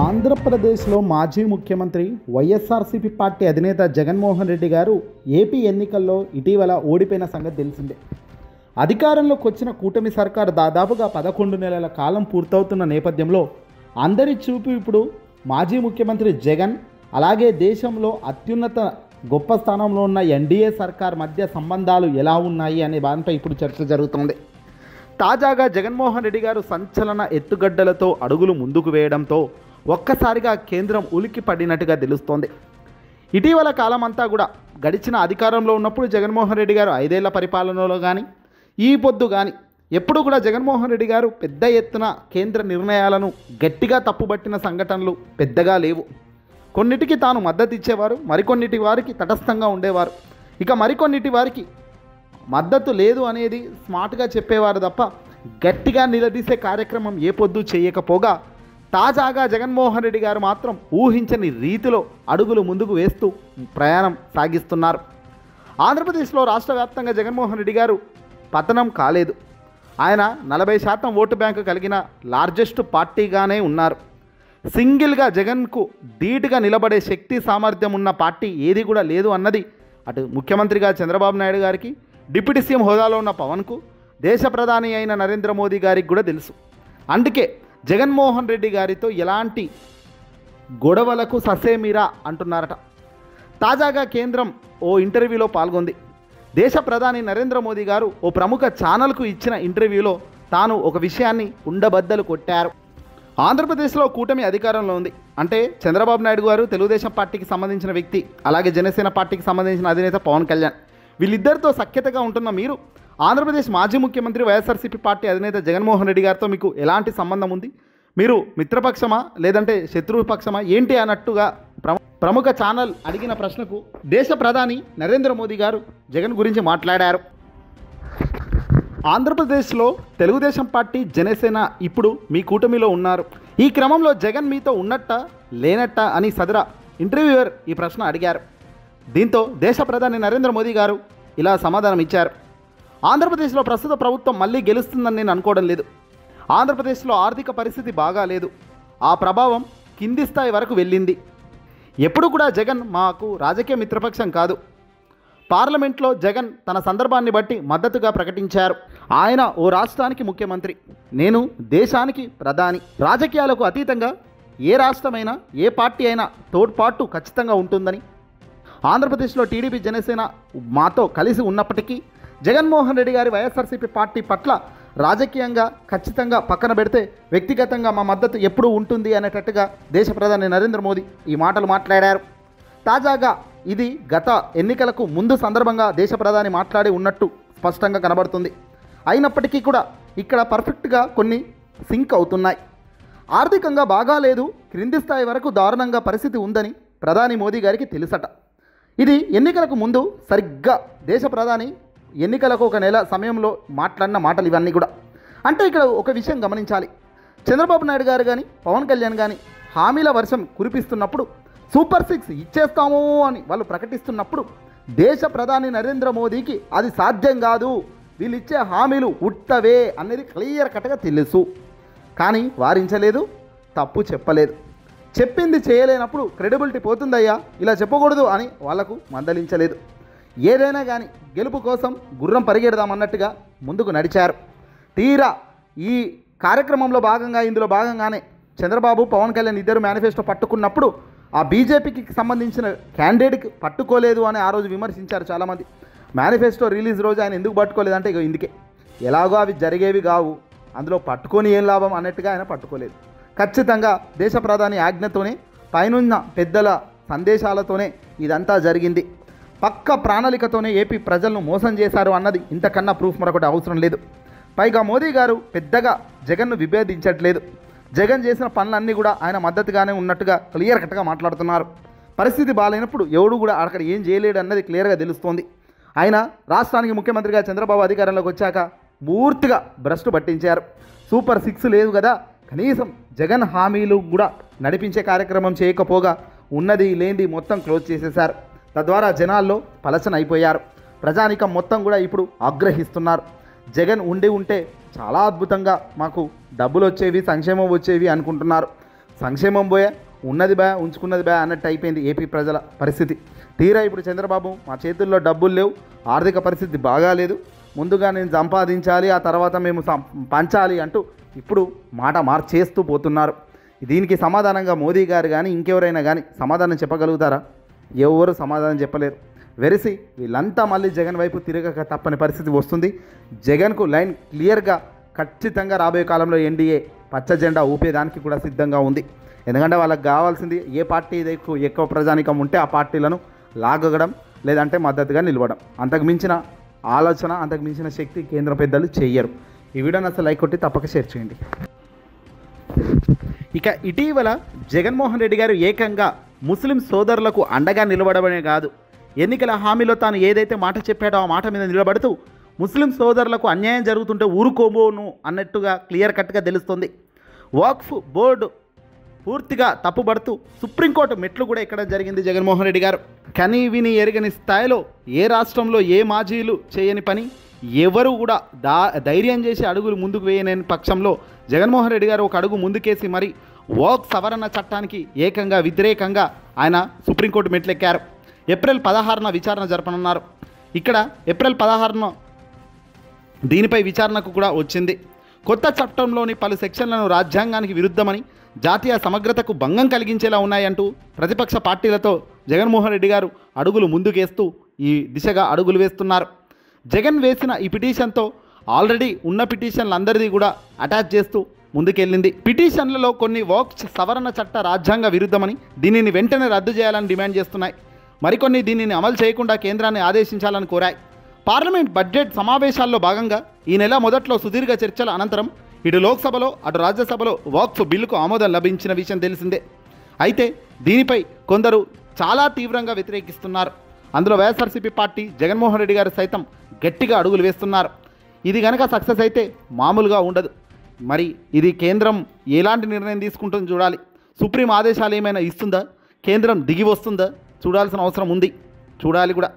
ఆంధ్రప్రదేశ్లో మాజీ ముఖ్యమంత్రి వైఎస్ఆర్సీపీ పార్టీ అధినేత జగన్మోహన్ రెడ్డి గారు ఏపీ ఎన్నికల్లో ఇటీవల ఓడిపోయిన సంగతి తెలిసిందే. అధికారంలోకి వచ్చిన కూటమి సర్కారు దాదాపుగా 11 నెలల కాలం పూర్తవుతున్న నేపథ్యంలో అందరి చూపు ఇప్పుడు మాజీ ముఖ్యమంత్రి జగన్, అలాగే దేశంలో అత్యున్నత గొప్ప స్థానంలో ఉన్న ఎన్డీఏ సర్కార్ మధ్య సంబంధాలు ఎలా ఉన్నాయి అనే దానిపై ఇప్పుడు చర్చ జరుగుతోంది. తాజాగా జగన్మోహన్ రెడ్డి గారు సంచలన ఎత్తుగడ్డలతో అడుగులు ముందుకు వేయడంతో ఒక్కసారిగా కేంద్రం ఉలికి పడినట్టుగా తెలుస్తోంది. ఇటీవల కాలమంతా కూడా గడిచిన అధికారంలో ఉన్నప్పుడు జగన్మోహన్ రెడ్డి గారు 5 ఏళ్ల పరిపాలనలో కానీ ఈ పొద్దు కానీ ఎప్పుడు కూడా జగన్మోహన్ రెడ్డి గారు పెద్ద ఎత్తున కేంద్ర నిర్ణయాలను గట్టిగా తప్పుబట్టిన సంఘటనలు పెద్దగా లేవు. కొన్నిటికి తాను మద్దతు ఇచ్చేవారు, మరికొన్నిటి వారికి తటస్థంగా ఉండేవారు, ఇక మరికొన్నిటి వారికి మద్దతు లేదు అనేది స్మార్ట్గా చెప్పేవారు తప్ప గట్టిగా నిలదీసే కార్యక్రమం ఏ పొద్దు చేయకపోగా తాజాగా జగన్మోహన్ రెడ్డి గారు మాత్రం ఊహించని రీతిలో అడుగులు ముందుకు వేస్తూ ప్రయాణం సాగిస్తున్నారు. ఆంధ్రప్రదేశ్లో రాష్ట్ర వ్యాప్తంగా జగన్మోహన్ రెడ్డి గారు పతనం కాలేదు. ఆయన 40% ఓటు బ్యాంకు కలిగిన లార్జెస్ట్ పార్టీగానే ఉన్నారు. సింగిల్గా జగన్కు ధీటుగా నిలబడే శక్తి సామర్థ్యం ఉన్న పార్టీ ఏది కూడా లేదు అన్నది అటు ముఖ్యమంత్రిగా చంద్రబాబు నాయుడు గారికి, డిప్యూటీ సీఎం హోదాలో ఉన్న పవన్కు, దేశ ప్రధాని అయిన నరేంద్ర మోదీ గారికి కూడా తెలుసు. అందుకే జగన్మోహన్ రెడ్డి గారితో ఎలాంటి గొడవలకు ససేమిరా అంటున్నారట. తాజాగా కేంద్రం ఓ ఇంటర్వ్యూలో పాల్గొంది. దేశ ప్రధాని నరేంద్ర మోదీ గారు ఓ ప్రముఖ ఛానల్కు ఇచ్చిన ఇంటర్వ్యూలో తాను ఒక విషయాన్ని ఉండబద్దలు కొట్టారు. ఆంధ్రప్రదేశ్లో కూటమి అధికారంలో ఉంది అంటే చంద్రబాబు నాయుడు గారు తెలుగుదేశం పార్టీకి సంబంధించిన వ్యక్తి, అలాగే జనసేన పార్టీకి సంబంధించిన అధినేత పవన్ కళ్యాణ్, వీళ్ళిద్దరితో సఖ్యతగా ఉంటున్న మీరు ఆంధ్రప్రదేశ్ మాజీ ముఖ్యమంత్రి వైఎస్ఆర్సీపీ పార్టీ అధినేత జగన్మోహన్ రెడ్డి గారితో మీకు ఎలాంటి సంబంధం ఉంది? మీరు మిత్రపక్షమా లేదంటే శత్రుపక్షమా ఏంటి అన్నట్టుగా ప్రముఖ ఛానల్ అడిగిన ప్రశ్నకు దేశ ప్రధాని నరేంద్ర మోదీ గారు జగన్ గురించి మాట్లాడారు. ఆంధ్రప్రదేశ్లో తెలుగుదేశం పార్టీ, జనసేన ఇప్పుడు మీ కూటమిలో ఉన్నారు. ఈ క్రమంలో జగన్ మీతో ఉన్నట్ట లేనట్ట అని సదరా ఇంటర్వ్యూయర్ ఈ ప్రశ్న అడిగారు. దీంతో దేశ ప్రధాని నరేంద్ర మోదీ గారు ఇలా సమాధానం ఇచ్చారు. ఆంధ్రప్రదేశ్లో ప్రస్తుత ప్రభుత్వం మళ్ళీ గెలుస్తుందని నేను అనుకోవడం లేదు. ఆంధ్రప్రదేశ్లో ఆర్థిక పరిస్థితి బాగా లేదు. ఆ ప్రభావం కింది స్థాయి వరకు వెళ్ళింది. ఎప్పుడు కూడా జగన్ మాకు రాజకీయ మిత్రపక్షం కాదు. పార్లమెంట్లో జగన్ తన సందర్భాన్ని బట్టి మద్దతుగా ప్రకటించారు. ఆయన ఓ రాష్ట్రానికి ముఖ్యమంత్రి, నేను దేశానికి ప్రధాని. రాజకీయాలకు అతీతంగా ఏ రాష్ట్రమైనా ఏ పార్టీ అయినా తోడ్పాటు ఖచ్చితంగా ఉంటుందని, ఆంధ్రప్రదేశ్లో టీడీపీ, జనసేన మాతో కలిసి ఉన్నప్పటికీ జగన్మోహన్ రెడ్డి గారి వైఎస్ఆర్సీపీ పార్టీ పట్ల రాజకీయంగా ఖచ్చితంగా పక్కన పెడితే వ్యక్తిగతంగా మా మద్దతు ఎప్పుడూ ఉంటుంది అనేటట్టుగా దేశ ప్రధాని నరేంద్ర మోదీ ఈ మాటలు మాట్లాడారు. తాజాగా ఇది గత ఎన్నికలకు ముందు సందర్భంగా దేశ ప్రధాని మాట్లాడి ఉన్నట్టు స్పష్టంగా కనబడుతుంది. అయినప్పటికీ కూడా ఇక్కడ పర్ఫెక్ట్గా కొన్ని సింక్ అవుతున్నాయి. ఆర్థికంగా బాగా లేదు, క్రింది స్థాయి వరకు దారుణంగా పరిస్థితి ఉందని ప్రధాని మోదీ గారికి తెలుసట. ఇది ఎన్నికలకు ముందు సరిగ్గా దేశ ప్రధాని ఎన్నికలకు 1 నెల సమయంలో మాట్లాడిన మాటలు ఇవన్నీ కూడా. అంటే ఇక్కడ ఒక విషయం గమనించాలి. చంద్రబాబు నాయుడు గారు కానీ పవన్ కళ్యాణ్ కానీ హామీల వర్షం కురిపిస్తున్నప్పుడు, సూపర్ 6 ఇచ్చేస్తాము అని వాళ్ళు ప్రకటిస్తున్నప్పుడు దేశ ప్రధాని నరేంద్ర మోదీకి అది సాధ్యం కాదు, వీళ్ళు ఇచ్చే హామీలు ఉట్టవే అనేది క్లియర్ కట్గా తెలుసు. కానీ వారించలేదు, తప్పు చెప్పలేదు. చెప్పింది చేయలేనప్పుడు క్రెడిబిలిటీ పోతుందయ్యా, ఇలా చెప్పకూడదు అని వాళ్లకు మందలించలేదు. ఏదైనా కానీ గెలుపు కోసం గుర్రం పరిగెడదామన్నట్టుగా ముందుకు నడిచారు. తీరా ఈ కార్యక్రమంలో భాగంగా ఇందులో భాగంగానే చంద్రబాబు, పవన్ కళ్యాణ్ ఇద్దరు మేనిఫెస్టో పట్టుకున్నప్పుడు ఆ బీజేపీకి సంబంధించిన క్యాండిడేట్కి పట్టుకోలేదు అని ఆ రోజు విమర్శించారు చాలామంది. మేనిఫెస్టో రిలీజ్ రోజు ఆయన ఎందుకు పట్టుకోలేదంటే ఇక ఇందుకే, ఎలాగో అవి జరిగేవి కావు, అందులో పట్టుకొని ఏం లాభం అన్నట్టుగా ఆయన పట్టుకోలేదు. ఖచ్చితంగా దేశ ప్రధాని ఆజ్ఞతోనే, పైనున్న పెద్దల సందేశాలతోనే ఇదంతా జరిగింది. పక్క ప్రణాళికతోనే ఏపీ ప్రజలను మోసం చేశారు అన్నది ఇంతకన్నా ప్రూఫ్ మరొకటి అవసరం లేదు. పైగా మోదీ గారు పెద్దగా జగన్ను విభేదించట్లేదు. జగన్ చేసిన పనులన్నీ కూడా ఆయన మద్దతుగానే ఉన్నట్టుగా క్లియర్ కట్గా మాట్లాడుతున్నారు. పరిస్థితి బాగాలేనప్పుడు ఎవడు కూడా అక్కడ ఏం చేయలేడు అన్నది క్లియర్గా తెలుస్తోంది. ఆయన రాష్ట్రానికి ముఖ్యమంత్రిగా చంద్రబాబు అధికారంలోకి వచ్చాక పూర్తిగా భ్రష్టు పట్టించారు. సూపర్ 6 లేదు కదా, కనీసం జగన్ హామీలు కూడా నడిపించే కార్యక్రమం చేయకపోగా ఉన్నది లేనిది మొత్తం క్లోజ్ చేసేశారు. తద్వారా జనాల్లో పలచన అయిపోయారు. ప్రజానికం మొత్తం కూడా ఇప్పుడు ఆగ్రహిస్తున్నారు. జగన్ ఉండి ఉంటే చాలా అద్భుతంగా మాకు డబ్బులు వచ్చేవి, సంక్షేమం వచ్చేవి అనుకుంటున్నారు. సంక్షేమం పోయా, ఉన్నది బా ఉంచుకున్నది బా అన్నట్టు అయిపోయింది ఏపీ ప్రజల పరిస్థితి. తీరా ఇప్పుడు చంద్రబాబు మా చేతుల్లో డబ్బులు లేవు, ఆర్థిక పరిస్థితి బాగాలేదు, ముందుగా నేను సంపాదించాలి, ఆ తర్వాత మేము పంచాలి అంటూ ఇప్పుడు మాట మార్చేస్తూ పోతున్నారు. దీనికి సమాధానంగా మోదీ గారు కానీ ఇంకెవరైనా కానీ సమాధానం చెప్పగలుగుతారా? ఎవరు సమాధానం చెప్పలేరు. వెరిసి వీళ్ళంతా మళ్ళీ జగన్ వైపు తిరగక తప్పని పరిస్థితి వస్తుంది. జగన్కు లైన్ క్లియర్గా ఖచ్చితంగా రాబోయే కాలంలో ఎన్డీఏ పచ్చ జెండా ఊపేదానికి కూడా సిద్ధంగా ఉంది. ఎందుకంటే వాళ్ళకి కావాల్సింది ఏ పార్టీ ఎక్కువ ప్రజానికం ఉంటే ఆ పార్టీలను లాగడం, లేదంటే మద్దతుగా నిలవడం. అంతకు మించిన ఆలోచన, అంతకు మించిన శక్తి కేంద్ర పెద్దలు చెయ్యరు. ఈ వీడియోని అసలు లైక్ కొట్టి తప్పక షేర్ చేయండి. ఇక ఇటీవల జగన్మోహన్ రెడ్డి గారు ఏకంగా ముస్లిం సోదరులకు అండగా నిలబడమే కాదు, ఎన్నికల హామీలో తాను ఏదైతే మాట చెప్పాడో ఆ మాట మీద నిలబడుతూ ముస్లిం సోదరులకు అన్యాయం జరుగుతుంటే ఊరుకోబోను అన్నట్టుగా క్లియర్ కట్గా తెలుస్తుంది. వక్ఫ్ బోర్డు పూర్తిగా తప్పుబడుతూ సుప్రీంకోర్టు మెట్లు కూడా ఎక్కడం జరిగింది జగన్మోహన్ రెడ్డి గారు. కనీ విని ఎరగని స్థాయిలో ఏ రాష్ట్రంలో ఏ మాజీలు చేయని పని ఎవరు కూడా ధైర్యం చేసి అడుగులు ముందుకు వేయలేని పక్షంలో జగన్మోహన్ రెడ్డి గారు ఒక అడుగు ముందుకేసి మరి వక్ఫ్ సవరణ చట్టానికి ఏకంగా వ్యతిరేకంగా ఆయన సుప్రీంకోర్టు మెట్లెక్కారు. ఏప్రిల్ 16న విచారణ జరపనున్నారు. ఇక్కడ ఏప్రిల్ 16న దీనిపై విచారణకు కూడా వచ్చింది. కొత్త చట్టంలోని పలు సెక్షన్లను రాజ్యాంగానికి విరుద్ధమని, జాతీయ సమగ్రతకు భంగం కలిగించేలా ఉన్నాయంటూ ప్రతిపక్ష పార్టీలతో జగన్మోహన్ రెడ్డి గారు అడుగులు ముందుకేస్తూ ఈ దిశగా అడుగులు వేస్తున్నారు. జగన్ వేసిన ఈ పిటిషన్తో ఆల్రెడీ ఉన్న పిటిషన్లందరిది కూడా అటాచ్ చేస్తూ ముందుకెళ్ళింది. పిటిషన్లలో కొన్ని వక్ఫ్ సవరణ చట్ట రాజ్యాంగ విరుద్ధమని, దీనిని వెంటనే రద్దు చేయాలని డిమాండ్ చేస్తున్నాయి. మరికొన్ని దీనిని అమలు చేయకుండా కేంద్రాన్ని ఆదేశించాలని కోరాయి. పార్లమెంట్ బడ్జెట్ సమావేశాల్లో భాగంగా ఈ నెల మొదట్లో సుదీర్ఘ చర్చల అనంతరం ఇటు లోక్సభలో అటు రాజ్యసభలో వక్ఫ్ బిల్లుకు ఆమోదం లభించిన విషయం తెలిసిందే. అయితే దీనిపై కొందరు చాలా తీవ్రంగా వ్యతిరేకిస్తున్నారు. అందులో వైఎస్ఆర్సీపీ పార్టీ, జగన్మోహన్ రెడ్డి గారు సైతం గట్టిగా అడుగులు వేస్తున్నారు. ఇది కనుక సక్సెస్ అయితే మామూలుగా ఉండదు. మరి ఇది కేంద్రం ఎలాంటి నిర్ణయం తీసుకుంటుందో చూడాలి. సుప్రీం ఆదేశాలు ఏమైనా ఇస్తుందా, కేంద్రం దిగి వస్తుందా చూడాల్సిన అవసరం ఉంది. చూడాలి కూడా.